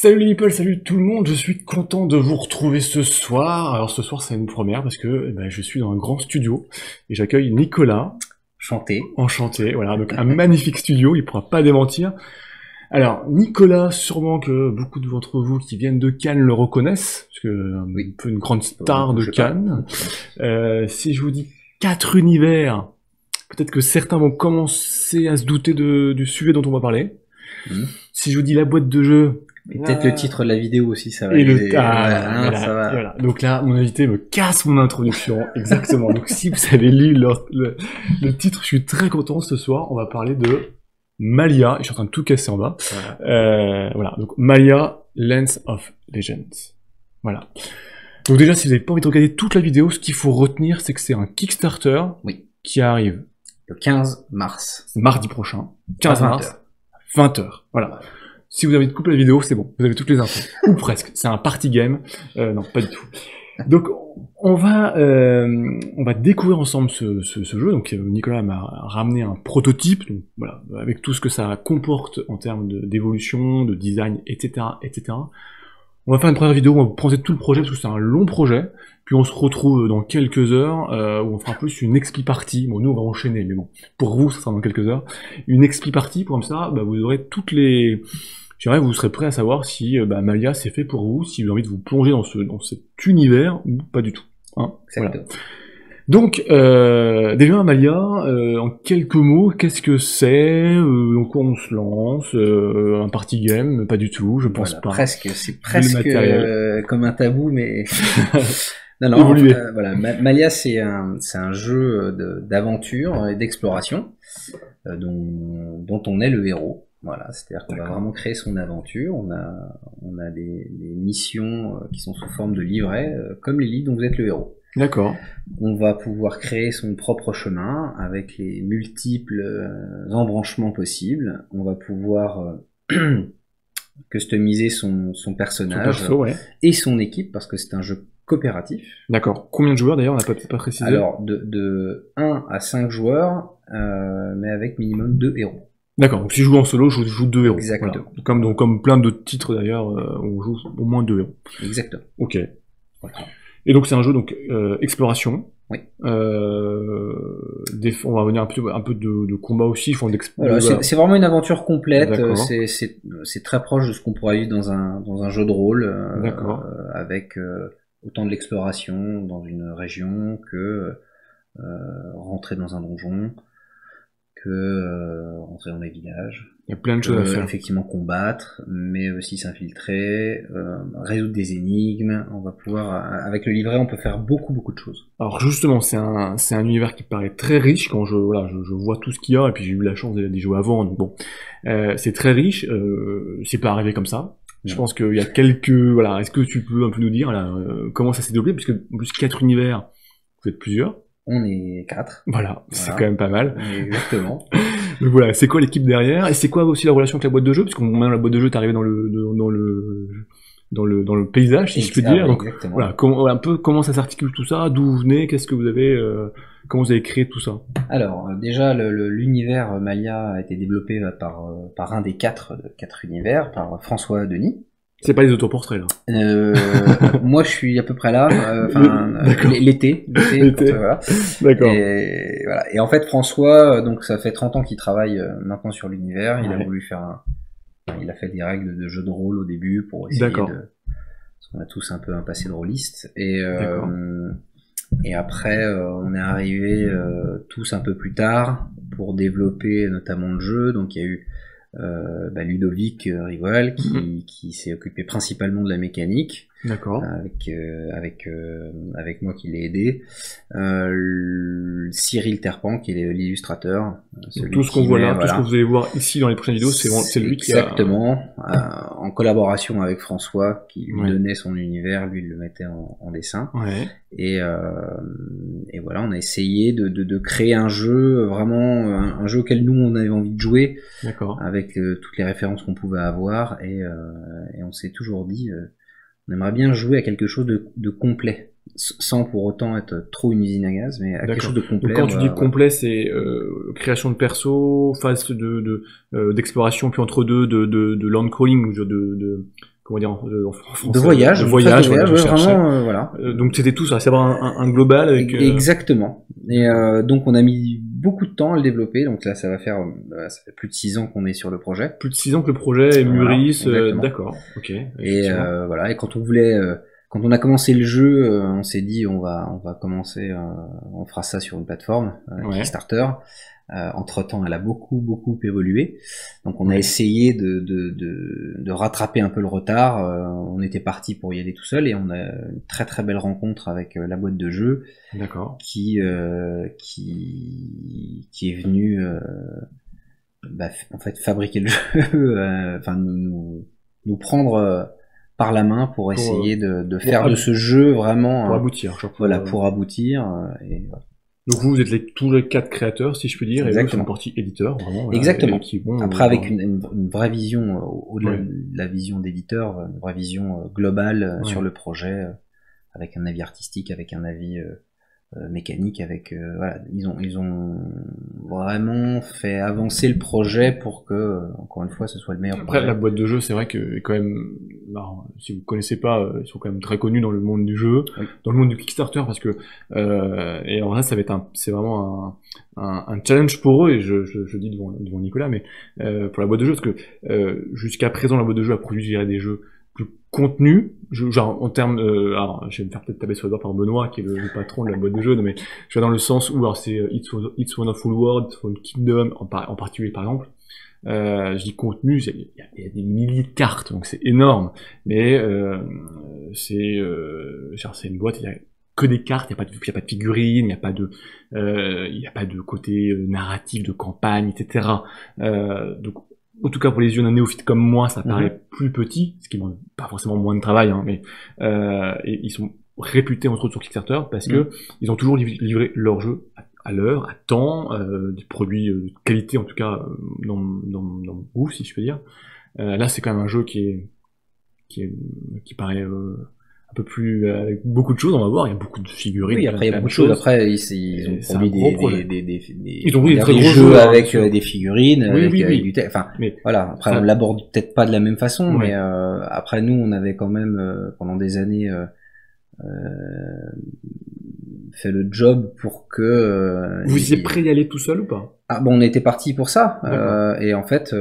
Salut les people, salut tout le monde, je suis content de vous retrouver ce soir. Alors ce soir c'est une première parce que je suis dans un grand studio et j'accueille Nicolas. Chanté. Enchanté, voilà, donc un magnifique studio, il pourra pas démentir. Alors Nicolas, sûrement que beaucoup d'entre vous qui viennent de Cannes le reconnaissent, parce que un peu une grande star de Cannes. Si je vous dis 4 univers, peut-être que certains vont commencer à se douter du sujet dont on va parler. Si je vous dis la boîte de jeu... Et peut-être le titre de la vidéo aussi, ça va. Et voilà, ça va. Voilà. Donc là, mon invité me casse mon introduction. Exactement. Donc si vous avez lu le titre, je suis très content ce soir. On va parler de Malia. Et je suis en train de tout casser en bas. Voilà. Donc Malia, Lens of Legends. Voilà. Donc déjà, si vous n'avez pas envie de regarder toute la vidéo, ce qu'il faut retenir, c'est que c'est un Kickstarter qui arrive le 15 mars. Mardi prochain. 15 mars. 20h. Voilà. Si vous avez envie de couper la vidéo, c'est bon, vous avez toutes les infos. Ou presque. C'est un party game. Non, pas du tout. Donc, on va découvrir ensemble ce jeu. Donc, Nicolas m'a ramené un prototype, donc, voilà, avec tout ce que ça comporte en termes d'évolution, de design, etc., etc. On va faire une première vidéo où on va vous présenter tout le projet, parce que c'est un long projet. Puis on se retrouve dans quelques heures, où on fera plus une expli partie. Bon, nous, on va enchaîner, mais bon, pour vous, ça sera dans quelques heures. Une expli partie, comme ça, vous aurez toutes les... Je dirais, vous serez prêt à savoir si Malia c'est fait pour vous, si vous avez envie de vous plonger dans cet univers ou pas du tout. Hein, voilà. Donc, déjà Malia, en quelques mots, qu'est-ce que c'est, dans quoi on se lance, un party game, pas du tout, je pense pas. C'est presque comme un tabou, mais non, voilà, Malia c'est un jeu d'aventure et d'exploration dont on est le héros. Voilà, c'est-à-dire qu'on va vraiment créer son aventure. On a des missions qui sont sous forme de livrets, comme les livres dont vous êtes le héros. D'accord. On va pouvoir créer son propre chemin avec les multiples embranchements possibles. On va pouvoir customiser son personnage et son équipe, parce que c'est un jeu coopératif. D'accord. Combien de joueurs d'ailleurs, on n'a pas précisé? Alors, de 1 à 5 joueurs, mais avec minimum 2 héros. D'accord, donc si je joue en solo, je joue 2 héros. Exactement. Voilà. Comme plein de titres d'ailleurs, on joue au moins 2 héros. Exactement. Ok. Voilà. Et donc c'est un jeu exploration. Oui. On va venir un peu de combat aussi. Voilà, c'est vraiment une aventure complète. C'est très proche de ce qu'on pourrait vivre dans un jeu de rôle. Avec autant de l'exploration dans une région que rentrer dans un donjon, que rentrer dans les villages. Il y a plein de choses à faire. Effectivement combattre, mais aussi s'infiltrer, résoudre des énigmes. On va pouvoir, avec le livret, on peut faire beaucoup de choses. Alors justement, c'est un univers qui paraît très riche quand je vois tout ce qu'il y a, et puis j'ai eu la chance d'y jouer avant, donc bon, c'est très riche. C'est pas arrivé comme ça. Je pense qu'il y a est-ce que tu peux un peu nous dire comment ça s'est développé, puisque en plus 4 univers, vous êtes plusieurs. On est 4. Voilà, c'est quand même pas mal. Exactement. Donc voilà, c'est quoi l'équipe derrière, et c'est quoi aussi la relation avec la boîte de jeu, parce que maintenant la boîte de jeu est arrivée dans le paysage, si je peux dire. Donc voilà, un peu comment ça s'articule tout ça, d'où vous venez, qu'est-ce que vous avez, comment vous avez créé tout ça. Alors déjà l'univers Malia a été développé par un des 4 univers, par François Denis. C'est pas les autoportraits là. Moi je suis à peu près là, l'été. Voilà. D'accord. Et voilà. Et en fait François, donc ça fait 30 ans qu'il travaille maintenant sur l'univers. Il a voulu faire il a fait des règles de jeu de rôle au début pour essayer parce qu'on a tous un peu un passé de rôliste. Et après on est arrivé tous un peu plus tard pour développer notamment le jeu. Donc il y a eu Ludovic Rival qui s'est occupé principalement de la mécanique. D'accord. Avec moi qui l'ai aidé. Cyril Terpan qui est l'illustrateur. Tout ce qu'on voit là, tout ce que vous allez voir ici dans les prochaines vidéos, c'est lui qui a... Exactement. En collaboration avec François qui lui donnait son univers, lui il le mettait en dessin. Ouais. Et voilà, on a essayé de créer un jeu, vraiment un jeu auquel nous on avait envie de jouer. D'accord. Avec toutes les références qu'on pouvait avoir, et on s'est toujours dit on aimerait bien jouer à quelque chose de complet, sans pour autant être trop une usine à gaz, mais à quelque chose de complet. Donc quand tu dis complet, c'est création de perso, phase d'exploration, puis entre deux de land crawling, comment dire en français, de voyage, voilà, vraiment, voilà. Donc c'était tout ça, c'est avoir un global avec. Exactement. Et donc on a mis beaucoup de temps à le développer. Donc là, ça fait plus de 6 ans qu'on est sur le projet. Plus de 6 ans que le projet est mûrisse. D'accord. Ok. Et voilà. Et quand on a commencé le jeu, on s'est dit on va commencer, on fera ça sur une plateforme Kickstarter. Entre-temps, elle a beaucoup évolué. Donc on a essayé de rattraper un peu le retard. On était parti pour y aller tout seul et on a une très belle rencontre avec la boîte de jeu. D'accord. Qui est venue en fait fabriquer le jeu, enfin nous prendre par la main pour essayer de faire de ce jeu vraiment pour aboutir. Voilà, pour aboutir. Et voilà. Donc vous êtes tous les 4 créateurs, si je puis dire, exactement. Et vous, c'est une partie éditeur, vraiment. Voilà, exactement. Après, avec une vraie vision, au-delà de la vision d'éditeur, une vraie vision globale sur le projet, avec un avis artistique, avec un avis mécanique, avec voilà, ils ont vraiment fait avancer le projet pour que, encore une fois, ce soit le meilleur projet. Après, la boîte de jeu, c'est vrai que quand même, alors, si vous connaissez pas, ils sont quand même très connus dans le monde du jeu, dans le monde du Kickstarter, parce que et en vrai, ça va être c'est vraiment un challenge pour eux, et je dis devant Nicolas, mais pour la boîte de jeu, parce que jusqu'à présent, la boîte de jeu a produit, je dirais, des jeux plus contenu, genre en termes, alors je vais me faire peut-être taper sur le doigt par Benoît qui est le patron de la boîte de jeu, mais je vais dans le sens où alors c'est It's Wonderful World, It's Wonderful Kingdom en particulier par exemple. Je dis contenu, il y a des milliers de cartes, donc c'est énorme, mais c'est une boîte, il y a que des cartes, il y a pas de figurines, il y a pas de côté narratif de campagne, etc. Donc en tout cas pour les yeux d'un néophyte comme moi, ça paraît plus petit, ce qui demande pas forcément moins de travail, hein, mais et ils sont réputés entre autres sur Kickstarter parce que ils ont toujours livré leur jeu à l'heure, à temps, des produits de qualité en tout cas dans le goût, si je peux dire. Là c'est quand même un jeu qui paraît un peu plus avec beaucoup de choses, on va voir, il y a beaucoup de figurines. Oui, après il y a beaucoup de choses. Après ils ont produit des jeux avec des figurines, avec du texte. Enfin, mais voilà. Après on l'aborde peut-être pas de la même façon, mais après nous on avait quand même pendant des années fait le job pour que. Vous étiez prêt d'y aller tout seul ou pas? Ah bon, on était parti pour ça, et en fait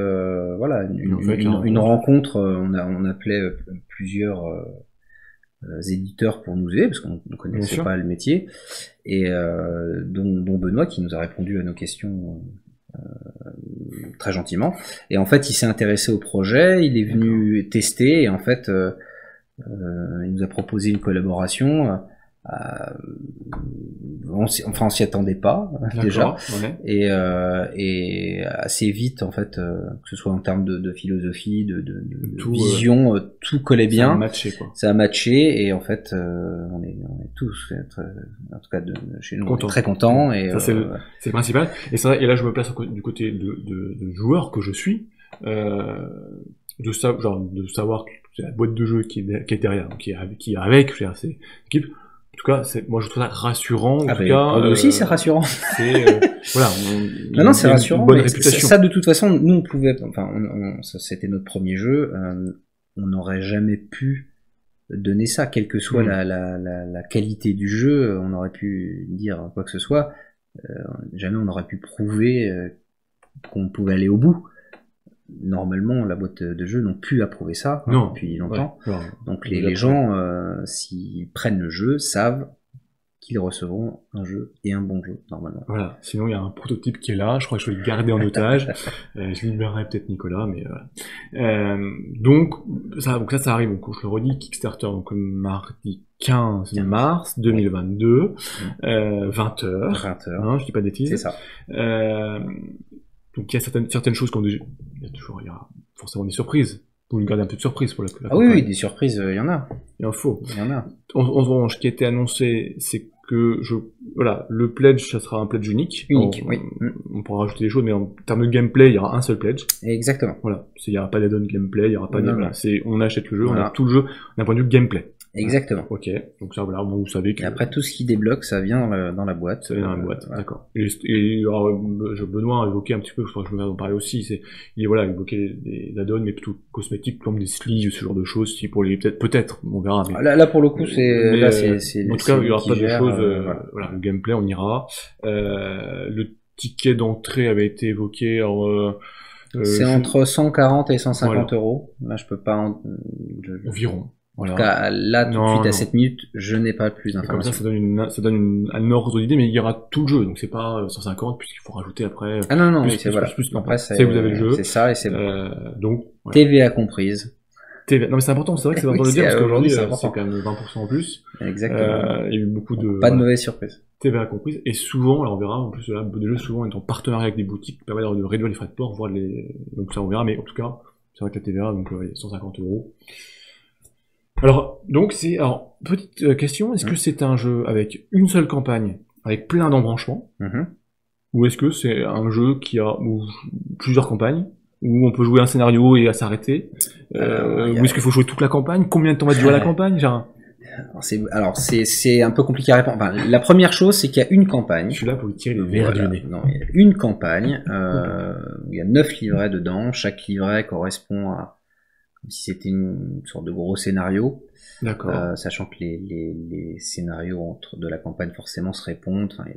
voilà une rencontre, on appelait plusieurs éditeurs pour nous aider parce qu'on ne connaissait pas le métier, et dont Benoît qui nous a répondu à nos questions très gentiment, et en fait il s'est intéressé au projet, il est venu tester, et en fait il nous a proposé une collaboration. On s'y attendait pas déjà, et assez vite en fait, que ce soit en termes de philosophie, de vision, tout collait bien. Ça a matché, et en fait on est tous, en tout cas chez nous, très contents. Et ça c'est le principal. Et ça, et là je me place du côté de joueur que je suis, de savoir que c'est la boîte de jeu qui est derrière, qui est avec cette équipe. En tout cas, moi je trouve ça rassurant. En tout cas, aussi c'est rassurant. Voilà. Non, c'est rassurant. Bonne réputation. Ça, de toute façon, nous on pouvait, c'était notre premier jeu. On n'aurait jamais pu donner ça, quelle que soit la qualité du jeu. On aurait pu dire quoi que ce soit. Jamais on aurait pu prouver qu'on pouvait aller au bout. Normalement, la boîte de jeu n'ont plus approuvé ça depuis longtemps. Donc les gens, s'ils prennent le jeu, savent qu'ils recevront un jeu et un bon jeu, normalement. Voilà, sinon il y a un prototype qui est là, je crois que je vais le garder en otage. Je libérerai peut-être Nicolas, mais donc ça arrive, donc je le redis, Kickstarter, donc mardi 15 mars 2022, 20h. 20h. Hein, je dis pas de bêtises. C'est ça. Donc il y a certaines choses il y a forcément des surprises. Vous nous gardez un peu de surprise pour la oui, des surprises, il y en a. Il en faut. Il y en a. En revanche, ce qui a été annoncé, c'est que le pledge, ça sera un pledge unique. On pourra rajouter des choses, mais en termes de gameplay, il y aura un seul pledge. Exactement. Voilà. Il y aura pas d'add-on gameplay, il y aura pas on achète le jeu, on a tout le jeu d'un point de vue gameplay. Exactement. Ok, donc ça voilà, bon, vous savez que... Et après tout ce qui débloque, ça vient dans la boîte. Ça vient dans la boîte, voilà. D'accord. Et alors, Benoît a évoqué un petit peu, je crois que je me vais en parler aussi, il voilà, évoqué des add-ons, mais plutôt cosmétiques, comme des sleeves, ce genre de choses, si pour les, peut-être, on verra. Mais, là pour le coup, c'est, en tout cas, il y aura pas de choses, voilà, le gameplay, on ira. Le ticket d'entrée avait été évoqué, alors, c'est entre 140 et 150 euros. Là, je peux pas environ. En tout cas, là, tout de suite, à 7 minutes, je n'ai pas plus d'informations. Comme ça donne un ordre d'idée, mais il y aura tout le jeu, donc c'est pas 150, puisqu'il faut rajouter après. Ah non, plus, c'est voilà. Après, c'est vous avez le jeu. C'est ça, et c'est bon. Donc, voilà. TVA comprise. TVA. Non, mais c'est important, c'est vrai que c'est important de le dire, parce qu'aujourd'hui, c'est quand même 20% en plus. Exactement. Il y a eu beaucoup de... Pas de mauvaise surprise. TVA comprise, et souvent, alors on verra, en plus, là, des jeux souvent est en partenariat avec des boutiques, qui permettent de réduire les frais de port, voire donc ça on verra, mais en tout cas, c'est vrai que la TVA, donc, 150 euros. Alors, donc alors, petite question, est-ce que c'est un jeu avec une seule campagne, avec plein d'embranchements, ou est-ce que c'est un jeu qui a plusieurs campagnes, où on peut jouer un scénario et à s'arrêter, ou est-ce qu'il faut jouer toute la campagne, combien de temps va durer la campagne, genre... Alors c'est un peu compliqué à répondre. Enfin, la première chose, c'est qu'il y a une campagne. Je suis là pour lui tirer les verres du nez. Non, il y a une campagne, où il y a 9 livrets dedans, chaque livret correspond à comme si c'était une sorte de gros scénario. D'accord. Sachant que les scénarios de la campagne forcément se répondent. Enfin,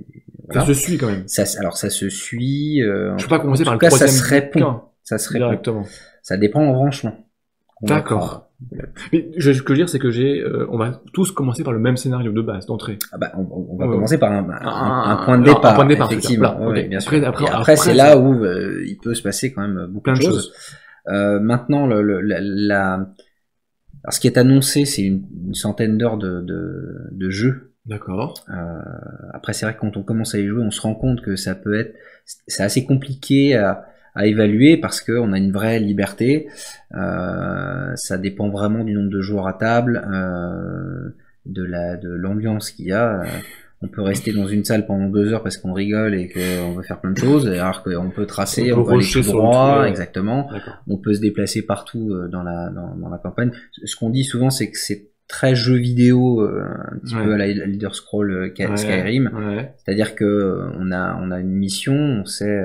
voilà. Ça se suit quand même. Ça se suit. Je peux pas commencer par le troisième. Ça se répond. Ça se répond. Directement. Ça dépend en branchement. D'accord. Mais ce que je veux dire, c'est que on va tous commencer par le même scénario de base, d'entrée. Ah bah, on va commencer par un point de départ. Un point de départ, effectivement. Voilà. Okay. Bien sûr. Après c'est là où il peut se passer quand même beaucoup de choses. Maintenant, alors, ce qui est annoncé, c'est une centaine d'heures de jeu. D'accord. Après, c'est vrai que quand on commence à y jouer, on se rend compte que c'est assez compliqué à évaluer parce que on a une vraie liberté. Ça dépend vraiment du nombre de joueurs à table, de l'ambiance qu'il y a. On peut rester dans une salle pendant 2 heures parce qu'on rigole et qu'on veut faire plein de choses, alors qu'on peut tracer, on peut aller tout droit, exactement. On peut se déplacer partout dans la campagne. Ce qu'on dit souvent, c'est que c'est très jeu vidéo, un petit peu à la Elder Scrolls Skyrim. C'est-à-dire que on a une mission, on sait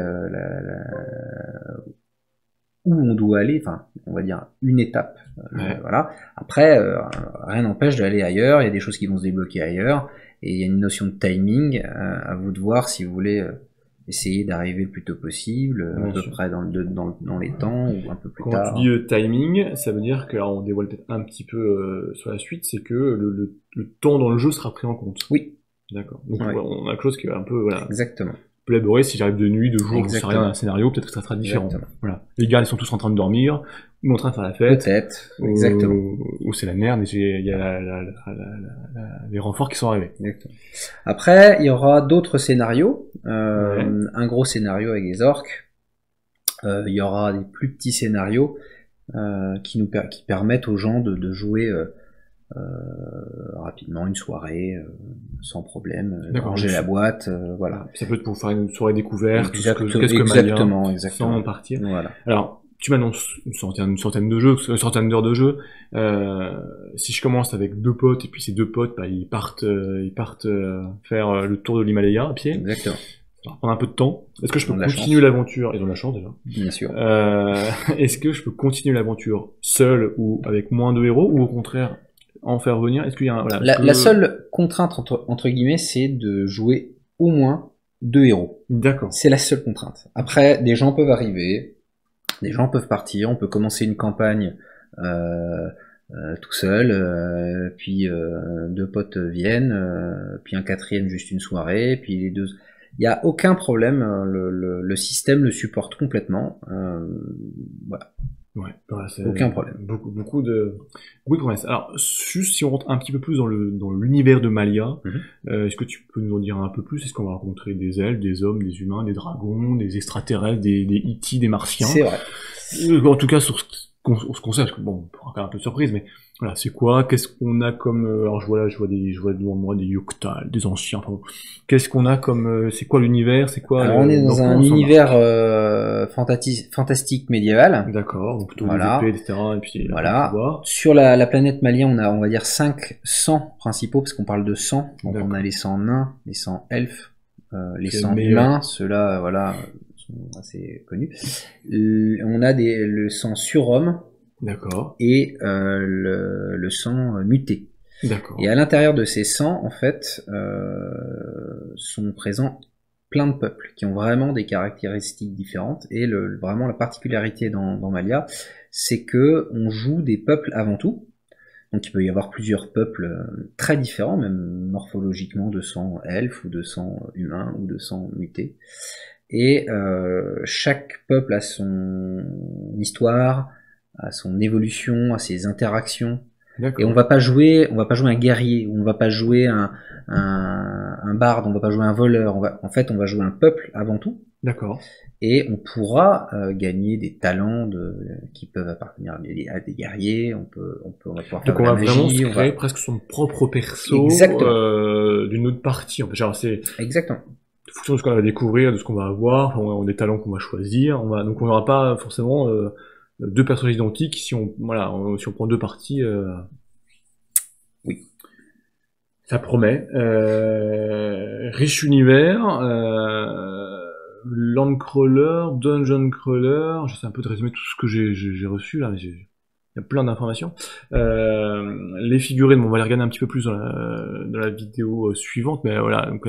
où on doit aller, enfin, on va dire une étape. Voilà. Après, rien n'empêche d'aller ailleurs. Il y a des choses qui vont se débloquer ailleurs. Et il y a une notion de timing, à vous de voir si vous voulez essayer d'arriver le plus tôt possible, à peu près dans les temps, ou un peu plus tard. Quand tu dis timing, ça veut dire que, alors on dévoile peut-être un petit peu sur la suite, c'est que le temps dans le jeu sera pris en compte. Oui. D'accord. Donc on a quelque chose qui est un peu, voilà. Exactement. Peut élaborer si j'arrive de nuit, de jour, je sais rien, un scénario, peut-être que ça sera différent. Exactement. Voilà. Les gars, ils sont tous en train de dormir, ou en train de faire la fête. Peut-être. Exactement. Ou c'est la merde, et il y a les renforts qui sont arrivés. Exactement. Après, il y aura d'autres scénarios. Un gros scénario avec les orques. Il y aura des plus petits scénarios, qui permettent aux gens de jouer, rapidement une soirée sans problème, ranger la boîte, voilà. Ça peut être pour faire une soirée découverte, exactement, sans partir. Voilà. Alors, tu m'annonces une centaine de jeux, une centaine d'heures de jeu. Si je commence avec 2 potes et puis ces 2 potes, ils partent faire le tour de l'Himalaya à pied. Exactement. Ça va prendre un peu de temps. Est-ce que je peux continuer l'aventure? Ils ont de la chance déjà. Bien sûr. Est-ce que je peux continuer l'aventure seul ou avec moins de héros, ou au contraire en faire venir? Est-ce qu'il y a la seule contrainte entre guillemets, c'est de jouer au moins 2 héros. D'accord. C'est la seule contrainte. Après, des gens peuvent arriver, des gens peuvent partir, on peut commencer une campagne tout seul, puis 2 potes viennent, puis un 4e juste une soirée, puis les 2. Il n'y a aucun problème, le système le supporte complètement. Voilà. Ouais, aucun problème. Beaucoup de promesses. Alors, juste si on rentre un petit peu plus dans l'univers de Malia, est-ce que tu peux nous en dire un peu plus? Est-ce qu'on va rencontrer des elfes, des hommes, des humains, des dragons, des extraterrestres, des E.T., des martiens? C'est vrai. En tout cas, sur ce qu'on sait, parce que bon, on peut encore un peu de surprise, mais voilà, c'est quoi? Qu'est-ce qu'on a comme, alors je vois devant moi des Yoctal, des anciens, enfin bon. Qu'est-ce qu'on a comme, c'est quoi l'univers? C'est quoi? Alors on est dans un univers fantastique médiéval. D'accord, donc plutôt des épées, etc. Et puis voilà. Sur la planète Malia, on va dire 5 sangs principaux, parce qu'on parle de sang. Donc on a les sangs nains, les sangs elfes, les sangs humains, ceux-là, voilà, sont assez connus. On a le sang surhomme. D'accord. Et le sang muté. D'accord. Et à l'intérieur de ces sangs, en fait, sont présents plein de peuples qui ont vraiment des caractéristiques différentes. Et vraiment la particularité dans Malia, c'est que on joue des peuples avant tout. Donc il peut y avoir plusieurs peuples très différents, même morphologiquement, de sang elfe ou de sang humain ou de sang muté. Et chaque peuple a son histoire, à son évolution, à ses interactions. Et on va pas jouer un guerrier, on va pas jouer un barde, on va pas jouer un voleur, on va jouer un peuple avant tout. D'accord. Et on pourra gagner des talents qui peuvent appartenir à des guerriers, on va pouvoir faire de la magie. Donc on va vraiment se créer presque son propre perso d'une autre partie. En fait, genre c'est exactement. En fonction de ce qu'on va découvrir, de ce qu'on va avoir, on a des talents qu'on va choisir. Donc on n'aura pas forcément deux personnages identiques si on prend deux parties. Oui. Ça promet. Riche univers, Landcrawler, Dungeon Crawler. J'essaie un peu de résumer tout ce que j'ai reçu là, mais il y a plein d'informations. Les figurines, on va les regarder un petit peu plus dans la vidéo suivante, mais voilà, donc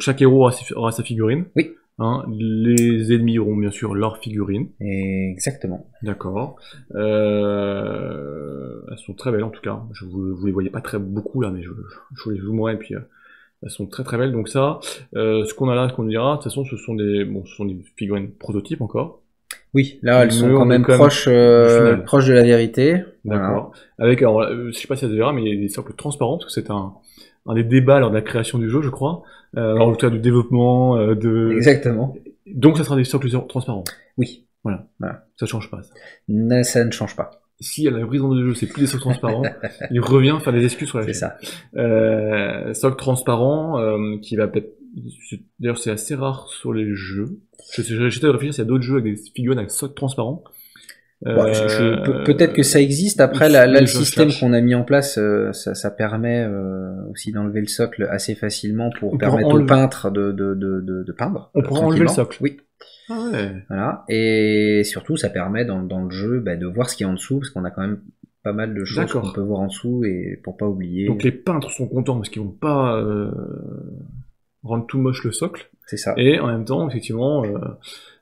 chaque héros aura sa figurine. Oui. Hein, les ennemis auront bien sûr leur figurine. Exactement. D'accord. Elles sont très belles en tout cas. Vous les voyez pas beaucoup là, mais je les zoomerai et puis elles sont très très belles. Donc ça, ce qu'on a là, ce qu'on dira, de toute façon, ce sont des figurines prototypes encore. Oui, là elles sont quand même proches de la vérité. D'accord. Voilà. Alors, je sais pas si ça se verra, mais il y a des socles transparents parce que c'est un des débats lors de la création du jeu, je crois. En tout cas, du développement, Exactement. Donc, ça sera des socles transparents. Oui. Voilà. Ça change pas, ça. Ça ne change pas. Si à la brise du jeu, c'est plus des socles transparents, il revient faire des excuses sur la chaîne. C'est ça. Socle transparent, qui va peut-être... D'ailleurs, c'est assez rare sur les jeux. J'essaie de réfléchir s'il y a d'autres jeux avec des figurines avec socle transparent. Peut-être que ça existe. Après, le système qu'on a mis en place, ça permet aussi d'enlever le socle assez facilement pour permettre aux peintres de peindre. On pourra enlever le socle. Oui. Ah ouais. Voilà. Et surtout, ça permet dans le jeu de voir ce qu'il y a en dessous, parce qu'on a quand même pas mal de choses qu'on peut voir en dessous, et pour pas oublier. Donc les peintres sont contents parce qu'ils vont pas rendre tout moche le socle. C'est ça. Et en même temps, effectivement,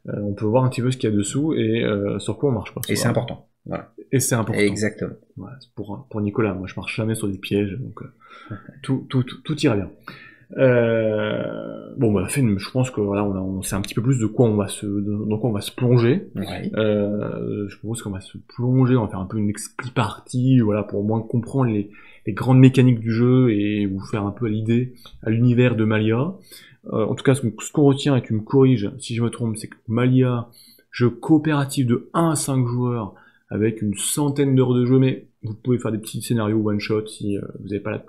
on peut voir un petit peu ce qu'il y a dessous et sur quoi on marche pas. Et c'est important. Voilà. Et c'est important. Exactement. Voilà, pour Nicolas, moi je marche jamais sur des pièges, donc tout ira bien. Je pense que voilà, on sait un petit peu plus de quoi on va se plonger. Ouais. Je pense qu'on va se plonger, on va faire un peu une expli partie, voilà, pour au moins comprendre les grandes mécaniques du jeu et vous faire un peu l'idée à l'univers de Malia. En tout cas, ce qu'on retient, et tu me corriges si je me trompe, c'est que Malia, jeu coopératif de 1 à 5 joueurs, avec une centaine d'heures de jeu, mais vous pouvez faire des petits scénarios one-shot si vous n'avez pas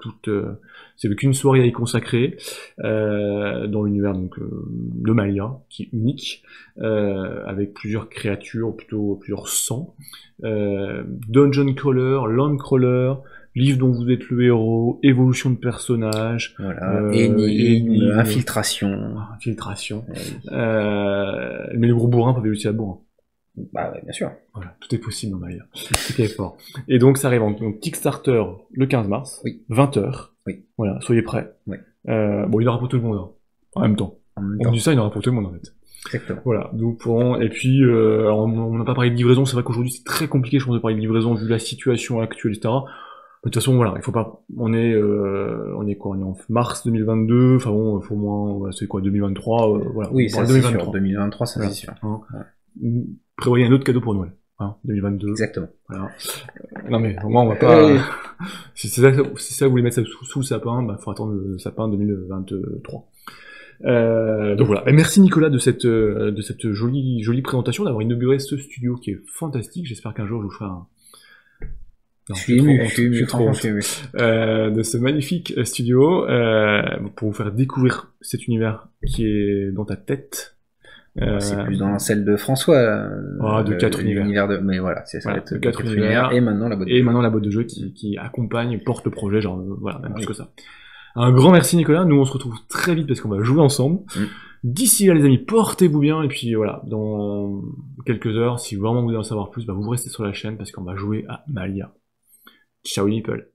c'est qu'une soirée à y consacrer, dans l'univers donc de Malia, qui est unique, avec plusieurs créatures, ou plutôt plusieurs sangs, Dungeon Crawler, Land Crawler, livre dont vous êtes le héros, évolution de personnage, énigme, infiltration. Mais le gros bourrin peut aussi à bourrin. Bah bien sûr. Voilà, tout est possible dans Malia. C'est qui est fort. Et donc ça arrive en Kickstarter le 15 mars, oui. 20h. Oui. Voilà, soyez prêts. Oui. Il y aura pour tout le monde, hein. En même temps. On dit ça, il y aura pour tout le monde en fait. Exactement. Voilà, et puis on n'a pas parlé de livraison, c'est vrai qu'aujourd'hui c'est très compliqué je pense de parler de livraison vu la situation actuelle, etc. De toute façon, voilà, il faut pas, on est quoi, on est en mars 2022, enfin bon, faut moins, c'est quoi, 2023, voilà. Oui, ça c'est sûr, 2023, ça c'est sûr. Hein. Ouais. Prévoyez un autre cadeau pour Noël, hein, 2022. Exactement. Voilà. Non mais, au moins on va pas, si c'est ça que vous voulez mettre sous le sapin, faut attendre le sapin 2023. Donc voilà. Et merci Nicolas de cette jolie présentation, d'avoir inauguré ce studio qui est fantastique. J'espère qu'un jour je vous ferai un... Non, je suis trop ému. De ce magnifique studio pour vous faire découvrir cet univers qui est dans ta tête. C'est plus dans celle de François. De 4 univers. Mais voilà, c'est ça. Voilà, de 4 univers. Et maintenant la boîte de jeu qui accompagne, porte le projet, genre voilà, même plus que ça. Un grand merci Nicolas. Nous on se retrouve très vite parce qu'on va jouer ensemble. D'ici là les amis, portez-vous bien et puis voilà, dans quelques heures, si vraiment vous voulez en savoir plus, vous restez sur la chaîne parce qu'on va jouer à Malia. Ciao people.